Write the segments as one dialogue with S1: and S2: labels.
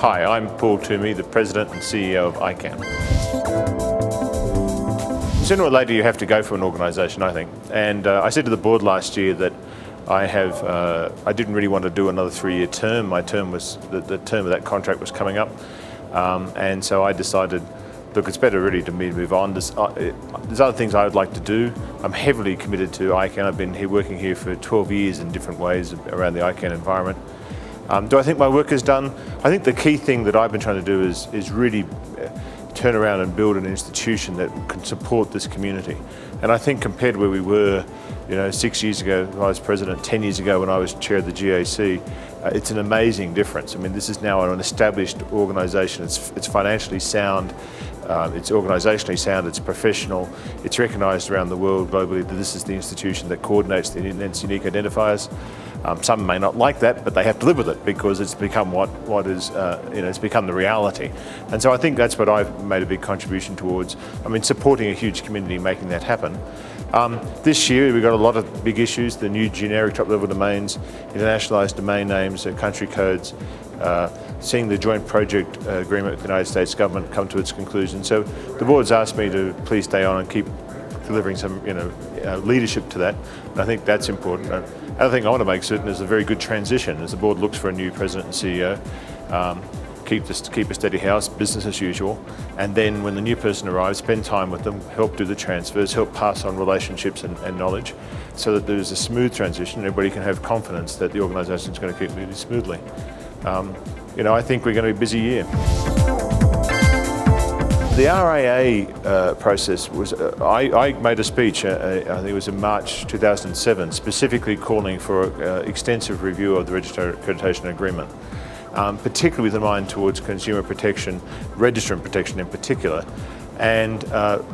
S1: Hi, I'm Paul Twomey, the President and CEO of ICANN. Sooner or later you have to go for an organisation, I think. And I said to the board last year that I didn't really want to do another 3-year term. My term was, the term of that contract was coming up. And so I decided, look, it's better really to me to move on. There's other things I would like to do. I'm heavily committed to ICANN. I've been working here for 12 years in different ways around the ICANN environment. Do I think my work is done? I think the key thing that I've been trying to do is really turn around and build an institution that can support this community. And I think compared to where we were, 6 years ago when I was president, 10 years ago when I was chair of the GAC, it's an amazing difference. I mean, this is now an established organisation. It's financially sound, it's organisationally sound, it's professional, it's recognised around the world globally that this is the institution that coordinates the Internet's unique identifiers. Some may not like that, but they have to live with it because it's become what is, it's become the reality. And so I think that's what I've made a big contribution towards. I mean, supporting a huge community, making that happen. This year we've got a lot of big issues, the new generic top-level domains, internationalised domain names, country codes, seeing the joint project agreement with the United States government come to its conclusion. So the board's asked me to please stay on and keep delivering some leadership to that, and I think that's important. The other thing I want to make certain is a very good transition as the board looks for a new president and CEO. Keep a steady house, business as usual, and then when the new person arrives, spend time with them, help do the transfers, help pass on relationships and knowledge, so that there's a smooth transition and everybody can have confidence that the organisation is going to keep moving smoothly. I think we're going to be a busy year. The RAA process was, I made a speech, I think it was in March 2007, specifically calling for extensive review of the Accreditation Agreement. Particularly with a mind towards consumer protection, registrant protection in particular, and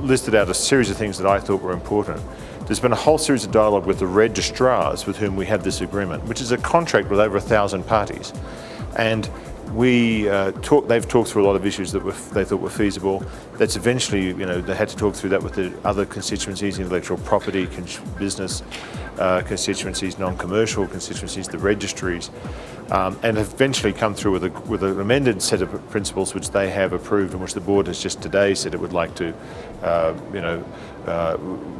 S1: listed out a series of things that I thought were important. There's been a whole series of dialogue with the registrars with whom we have this agreement, which is a contract with over 1,000 parties. And they've talked through a lot of issues that they thought were feasible. That's eventually, they had to talk through that with the other constituencies, intellectual property, business constituencies, non-commercial constituencies, the registries, and eventually come through with an amended set of principles which they have approved and which the board has just today said it would like to,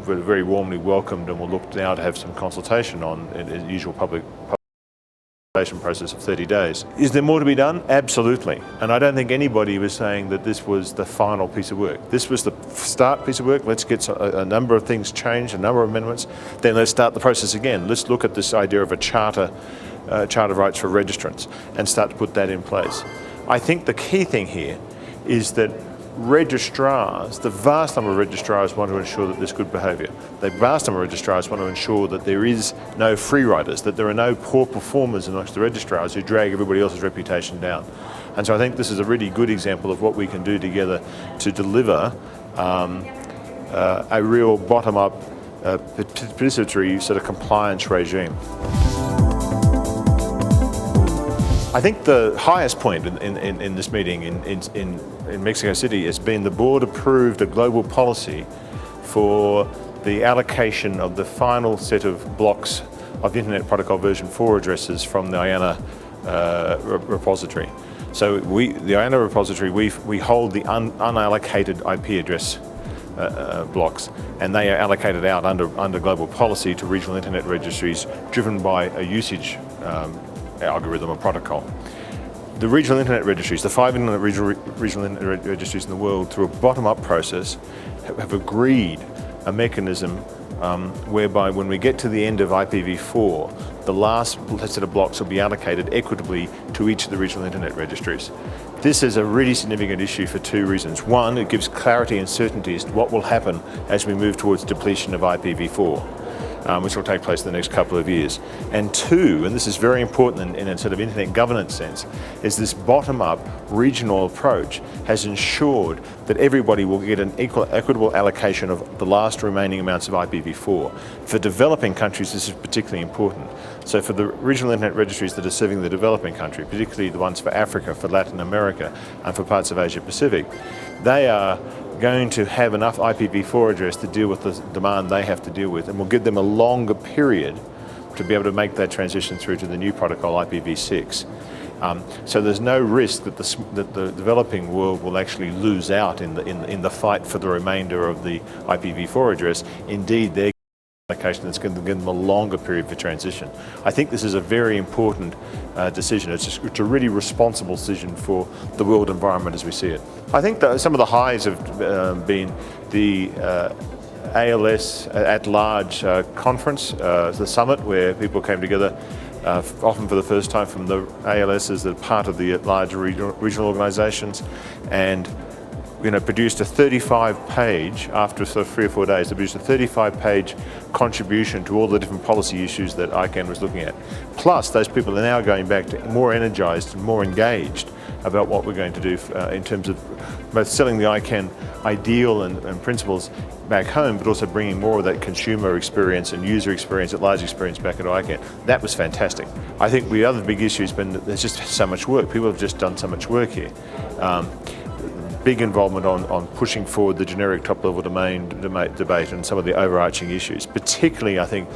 S1: very warmly welcomed, and will look now to have some consultation on the usual public process of 30 days. Is there more to be done? Absolutely. And I don't think anybody was saying that this was the final piece of work. This was the start piece of work. Let's get a number of things changed, a number of amendments. Then let's start the process again. Let's look at this idea of a charter of rights for registrants and start to put that in place. I think the key thing here is that registrars, the vast number of registrars want to ensure that there's good behaviour. The vast number of registrars want to ensure that there is no free riders, that there are no poor performers amongst the registrars who drag everybody else's reputation down. And so I think this is a really good example of what we can do together to deliver a real bottom-up participatory sort of compliance regime. I think the highest point in this meeting in Mexico City has been the board approved a global policy for the allocation of the final set of blocks of Internet Protocol version 4 addresses from the IANA repository. So the IANA repository, we hold the unallocated IP address blocks, and they are allocated out under global policy to regional Internet registries driven by a usage algorithm or protocol. The regional Internet registries, the 5 regional Internet registries in the world, through a bottom-up process, have agreed a mechanism whereby when we get to the end of IPv4, the last set of blocks will be allocated equitably to each of the regional Internet registries. This is a really significant issue for 2 reasons. One, it gives clarity and certainty as to what will happen as we move towards depletion of IPv4. Which will take place in the next couple of years. And 2, and this is very important in a sort of internet governance sense, is this bottom-up regional approach has ensured that everybody will get an equitable allocation of the last remaining amounts of IPv4. For developing countries, this is particularly important. So for the regional Internet registries that are serving the developing country, particularly the ones for Africa, for Latin America, and for parts of Asia Pacific, they are going to have enough IPv4 address to deal with the demand they have to deal with, and will give them a longer period to be able to make that transition through to the new protocol, IPv6. So there's no risk that the developing world will actually lose out in the fight for the remainder of the IPv4 address. Indeed, they're application that's going to give them a longer period for transition. I think this is a very important decision. It's a really responsible decision for the world environment as we see it. I think that some of the highs have been the ALS at large conference, the summit where people came together often for the first time from the ALS as a part of the larger regional organisations, and produced a 35-page, after sort of 3 or 4 days, they produced a 35-page contribution to all the different policy issues that ICANN was looking at. Plus, those people are now going back to more energised and more engaged about what we're going to do in terms of both selling the ICANN ideal and principles back home, but also bringing more of that consumer experience and user experience, at large experience back into ICANN. That was fantastic. I think the other big issue has been that there's just so much work. People have just done so much work here. Big involvement on pushing forward the generic top-level domain debate and some of the overarching issues, particularly, I think,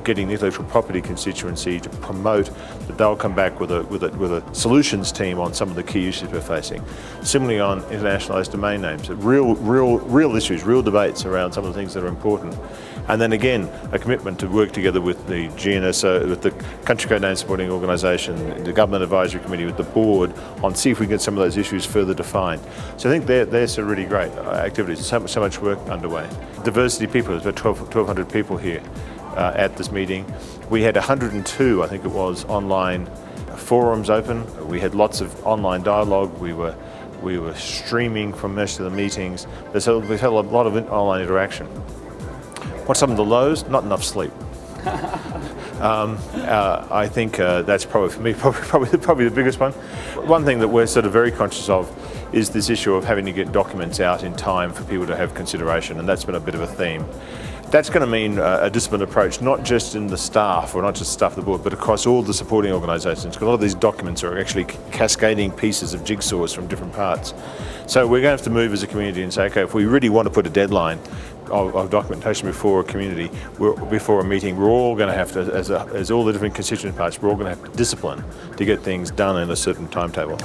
S1: getting the intellectual property constituency to promote that they'll come back with a solutions team on some of the key issues we're facing. Similarly on internationalised domain names, real issues, real debates around some of the things that are important. And then again, a commitment to work together with the GNSO, with the Country Code Name Supporting Organisation, the Government Advisory Committee, with the board, on see if we can get some of those issues further defined. So I think they're some really great activities. So much work underway. Diversity of people, there's about 1,200 people here at this meeting. We had 102, I think it was, online forums open. We had lots of online dialogue. We were streaming from most of the meetings. We've had a lot of online interaction. What's some of the lows? Not enough sleep. I think that's probably, for me, probably the biggest one. One thing that we're sort of very conscious of is this issue of having to get documents out in time for people to have consideration, and that's been a bit of a theme. That's going to mean a disciplined approach, not just in the staff, or not just staff of the board, but across all the supporting organisations, because a lot of these documents are actually cascading pieces of jigsaws from different parts. So we're going to have to move as a community and say, okay, if we really want to put a deadline of documentation before a community, before a meeting, we're all going to have to, as all the different constituent parts, we're all going to have to discipline to get things done in a certain timetable.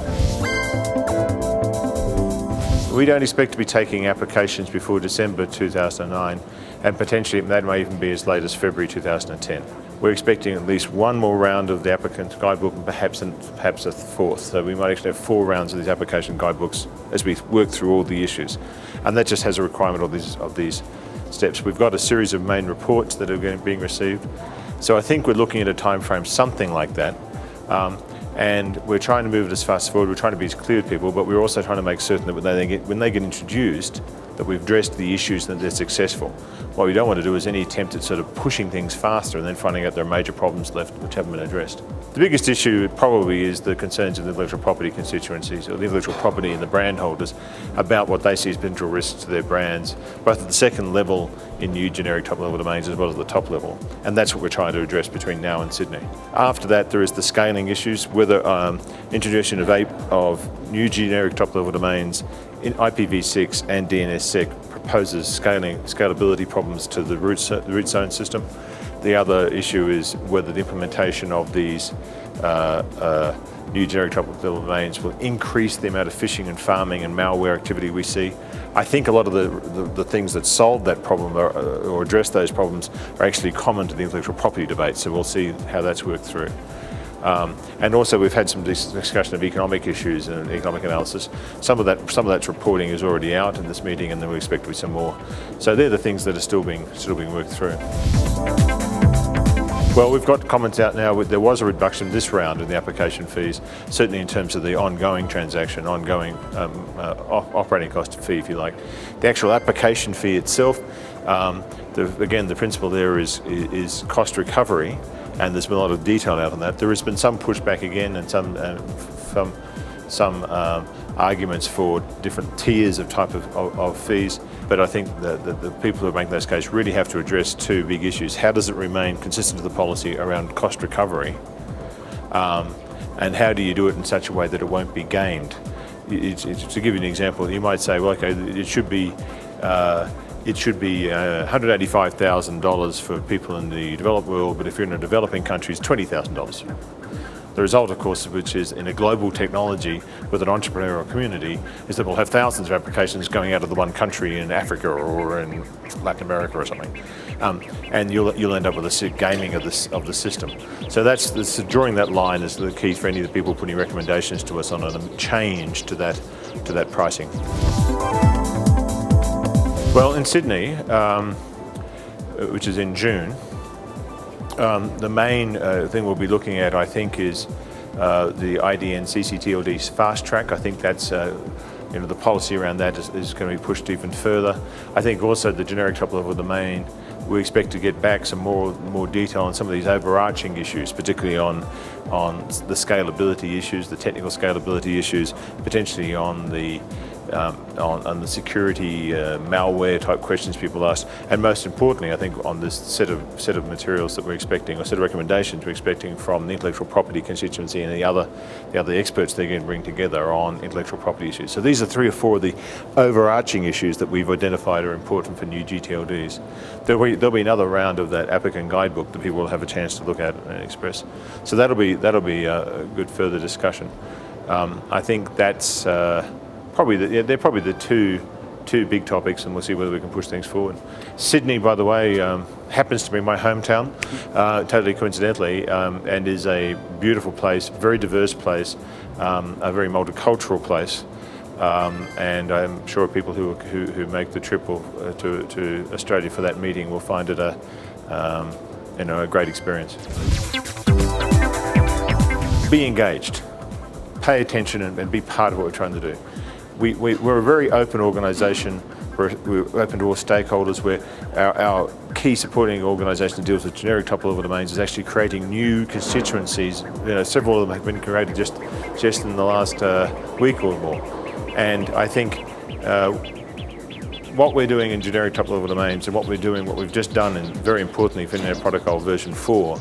S1: We don't expect to be taking applications before December 2009, and potentially that may even be as late as February 2010. We're expecting at least one more round of the applicant guidebook, and perhaps a fourth. So we might actually have 4 rounds of these application guidebooks as we work through all the issues. And that just has a requirement of these steps. We've got a series of main reports that are being received. So I think we're looking at a time frame something like that. And we're trying to move it as fast forward. We're trying to be as clear with people, but we're also trying to make certain that when they get introduced, that we've addressed the issues and that they're successful. What we don't want to do is any attempt at sort of pushing things faster and then finding out there are major problems left which haven't been addressed. The biggest issue probably is the concerns of the intellectual property constituencies, or the intellectual property and the brand holders, about what they see as potential risks to their brands, both at the second level in new generic top-level domains as well as the top level. And that's what we're trying to address between now and Sydney. After that, there is the scaling issues, whether introduction of new generic top-level domains in IPv6 and DNSSEC proposes scalability problems to the root zone system. The other issue is whether the implementation of these new generic top-level domains will increase the amount of phishing and farming and malware activity we see. I think a lot of the things that solve that problem or address those problems are actually common to the intellectual property debate, so we'll see how that's worked through. And also we've had some discussion of economic issues and economic analysis. Some of that reporting is already out in this meeting, and then we expect to be some more. So they're the things that are still being worked through. Well, we've got comments out now. There was a reduction this round in the application fees, certainly in terms of the ongoing transaction, ongoing operating cost fee, if you like. The actual application fee itself, again, the principle there is cost recovery, and there's been a lot of detail out on that. There has been some pushback again, and some arguments for different tiers of type of fees. But I think the people who are making those cases really have to address 2 big issues. How does it remain consistent with the policy around cost recovery? And how do you do it in such a way that it won't be gamed? To give you an example, you might say, well, okay, it should be $185,000 for people in the developed world, but if you're in a developing country, it's $20,000. The result, of course, which is in a global technology with an entrepreneurial community, is that we'll have thousands of applications going out of the one country in Africa or in Latin America or something. And you'll end up with a gaming of the system. So that's drawing that line is the key for any of the people putting recommendations to us on a change to that pricing. Well, in Sydney, which is in June, the main thing we'll be looking at, I think, is the IDN CCTLD's fast track. I think that's the policy around that is going to be pushed even further. I think also the generic top-level domain, we expect to get back some more detail on some of these overarching issues, particularly on the scalability issues, the technical scalability issues, potentially on the security, malware type questions people ask, and most importantly, I think on this set of materials that we're expecting, or set of recommendations we're expecting from the intellectual property constituency and the other experts they're going to bring together on intellectual property issues. So these are 3 or 4 of the overarching issues that we've identified are important for new GTLDs. There'll be another round of that applicant guidebook that people will have a chance to look at and express. So that'll be a good further discussion. I think that's they're probably the two big topics, and we'll see whether we can push things forward. Sydney, by the way, happens to be my hometown, totally coincidentally, and is a beautiful place, very diverse place, a very multicultural place, and I'm sure people who make the trip to Australia for that meeting will find it a great experience. Be engaged, pay attention, and be part of what we're trying to do. We're a very open organisation. We're open to all stakeholders. Where our key supporting organisation that deals with generic top-level domains is actually creating new constituencies. Several of them have been created just in the last week or more. And I think what we're doing in generic top-level domains and what we've just done, and very importantly for Internet Protocol version 4.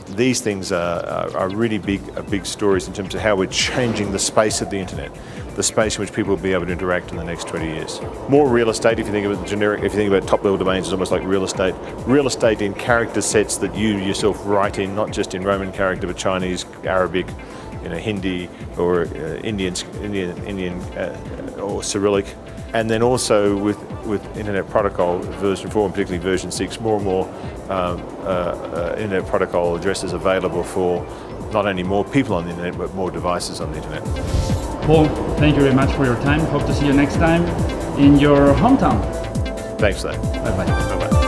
S1: These things are really big stories in terms of how we're changing the space of the internet, the space in which people will be able to interact in the next 20 years. More real estate, if you think about if you think about top-level domains, it's almost like real estate. Real estate in character sets that you yourself write in, not just in Roman character, but Chinese, Arabic, Hindi, or Indian or Cyrillic. And then also with Internet Protocol version 4, and particularly version 6, more and more Internet Protocol addresses available for not only more people on the internet, but more devices on the internet.
S2: Paul, thank you very much for your time. Hope to see you next time in your hometown.
S1: Thanks, Dave.
S2: Bye-bye.
S1: Bye-bye.